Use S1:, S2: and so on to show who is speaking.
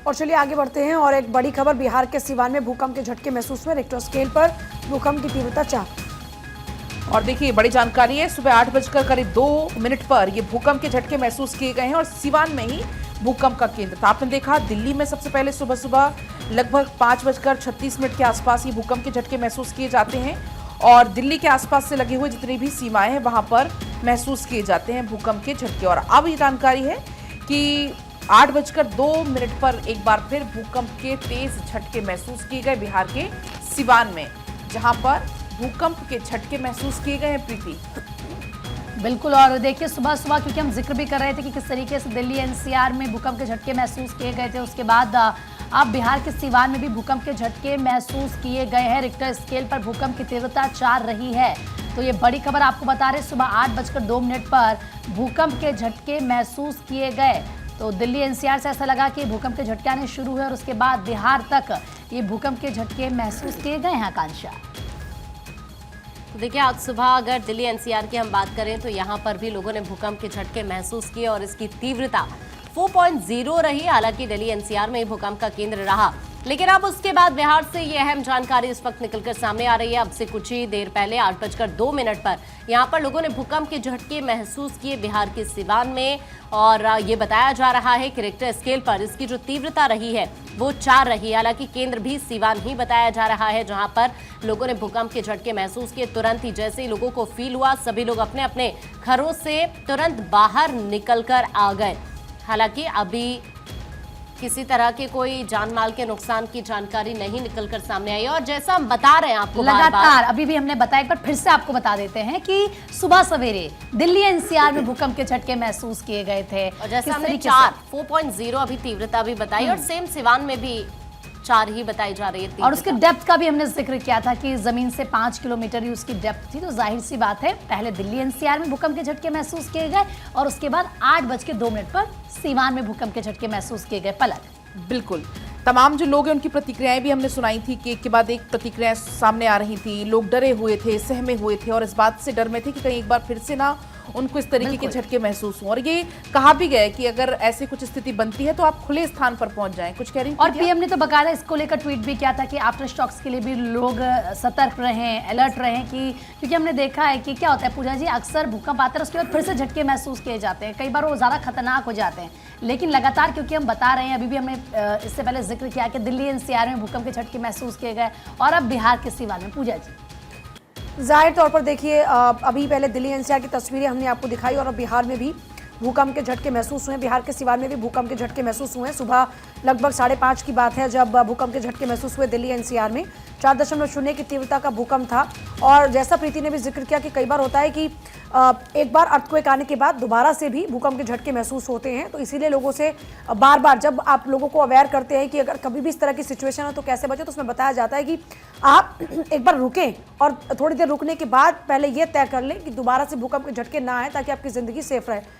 S1: और चलिए आगे बढ़ते हैं और एक बड़ी खबर, बिहार के सिवान में भूकंप के झटके महसूस हुए। रिक्टर स्केल पर भूकंप की तीव्रता 4।
S2: और देखिए बड़ी जानकारी है, सुबह 8:02 पर ये भूकंप के झटके महसूस किए गए हैं और सिवान में ही भूकंप का केंद्र था। आपने देखा दिल्ली में सबसे पहले सुबह सुबह लगभग 5:36 के आसपास ये भूकंप के झटके महसूस किए जाते हैं और दिल्ली के आसपास से लगे हुए जितनी भी सीमाएं हैं वहां पर महसूस किए जाते हैं भूकंप के झटके। और अब ये जानकारी है कि 8:02 पर एक बार फिर भूकंप के तेज झटके महसूस किए गए बिहार के सिवान में, जहां पर भूकंप के झटके महसूस किए गए हैं। प्रीति,
S3: बिल्कुल। और देखिए सुबह सुबह क्योंकि हम जिक्र भी कर रहे थे कि किस तरीके से दिल्ली एनसीआर में भूकंप के झटके महसूस किए गए थे, उसके बाद अब बिहार के सिवान में भी भूकंप के झटके महसूस किए गए हैं। रिक्टर स्केल पर भूकंप की तीव्रता 4 रही है। तो ये बड़ी खबर आपको बता रहे, सुबह 8:02 पर भूकंप के झटके महसूस किए गए। तो दिल्ली एनसीआर से ऐसा लगा कि भूकंप के झटके आने शुरू हुए और उसके बाद बिहार तक ये भूकंप के झटके महसूस किए गए हैं। आकांक्षा,
S4: देखिए आज सुबह अगर दिल्ली एनसीआर की हम बात करें तो यहाँ पर भी लोगों ने भूकंप के झटके महसूस किए और इसकी तीव्रता 4.0 रही। हालांकि दिल्ली एनसीआर में भूकंप का केंद्र रहा, लेकिन अब उसके बाद बिहार से ये अहम जानकारी इस वक्त निकलकर सामने आ रही है। अब से कुछ ही देर पहले 8:02 पर यहाँ पर लोगों ने भूकंप के झटके महसूस किए बिहार के सिवान में और ये बताया जा रहा है कि रिक्टर स्केल पर इसकी जो तीव्रता रही है वो 4 रही। हालांकि केंद्र भी सिवान ही बताया जा रहा है, जहां पर लोगों ने भूकंप के झटके महसूस किए। तुरंत ही जैसे ही लोगों को फील हुआ, सभी लोग अपने अपने घरों से तुरंत बाहर निकलकर आ गए। हालांकि अभी किसी तरह के कोई जान माल के नुकसान की जानकारी नहीं निकलकर सामने आई। और जैसा हम बता रहे हैं आपको
S3: लगातार अभी भी हमने बताया, एक बार फिर से आपको बता देते हैं कि सुबह सवेरे दिल्ली एनसीआर में भूकंप के झटके महसूस किए गए थे।
S4: और जैसा हमने 4.0 अभी तीव्रता भी बताई और सेम सिवान में भी 4 ही बताई जा रही है।
S3: और उसके डेप्थ का भी हमने जिक्र किया था कि जमीन से 5 किलोमीटर ही उसकी डेप्थ थी। तो जाहिर सी बात है, पहले दिल्ली एनसीआर में भूकंप के झटके महसूस किए गए और उसके बाद 8:02 पर सिवान में भूकंप के झटके महसूस किए गए। पलक,
S2: बिल्कुल तमाम जो लोग हैं उनकी प्रतिक्रियाएं भी हमने सुनाई थी कि एक के बाद एक प्रतिक्रियाएं सामने आ रही थी। लोग डरे हुए थे, सहमे हुए थे और इस बात से डर में थे कि कहीं एक बार फिर से ना उनको इस तरीके के झटके महसूस हों। और ये कहा भी गया कि अगर ऐसी कुछ स्थिति बनती है तो आप खुले स्थान पर पहुंच जाएं। कुछ कह रही
S3: और पीएम ने तो बकायदा इसको लेकर ट्वीट भी किया था कि आफ्टर स्टॉक्स के लिए भी लोग सतर्क रहें, अलर्ट रहें, कि क्योंकि हमने देखा है कि क्या होता है पूजा जी, अक्सर भूकंप आता है उसके बाद फिर से झटके महसूस किए जाते हैं। कई बार वो ज़्यादा खतरनाक हो जाते हैं, लेकिन लगातार क्योंकि हम बता रहे हैं, अभी भी हमने इससे पहले जिक्र किया कि दिल्ली एनसीआर में भूकंप के झटके महसूस किए गए और अब बिहार के सिवान में। पूजा जी,
S1: जाहिर तौर पर देखिए अभी पहले दिल्ली एनसीआर की तस्वीरें हमने आपको दिखाई और अब बिहार में भी भूकंप के झटके महसूस हुए। बिहार के सिवान में भी भूकंप के झटके महसूस हुए। सुबह लगभग 5:30 की बात है जब भूकंप के झटके महसूस हुए दिल्ली एनसीआर में। 4.0 की तीव्रता का भूकंप था। और जैसा प्रीति ने भी जिक्र किया कि कई बार होता है कि एक बार अर्थक्वेक आने के बाद दोबारा से भी भूकंप के झटके महसूस होते हैं। तो इसीलिए लोगों से बार बार जब आप लोगों को अवेयर करते हैं कि अगर कभी भी इस तरह की सिचुएशन हो तो कैसे बचे, तो उसमें बताया जाता है कि आप एक बार रुकें और थोड़ी देर रुकने के बाद पहले ये तय कर लें कि दोबारा से भूकंप के झटके ना आए, ताकि आपकी ज़िंदगी सेफ रहे।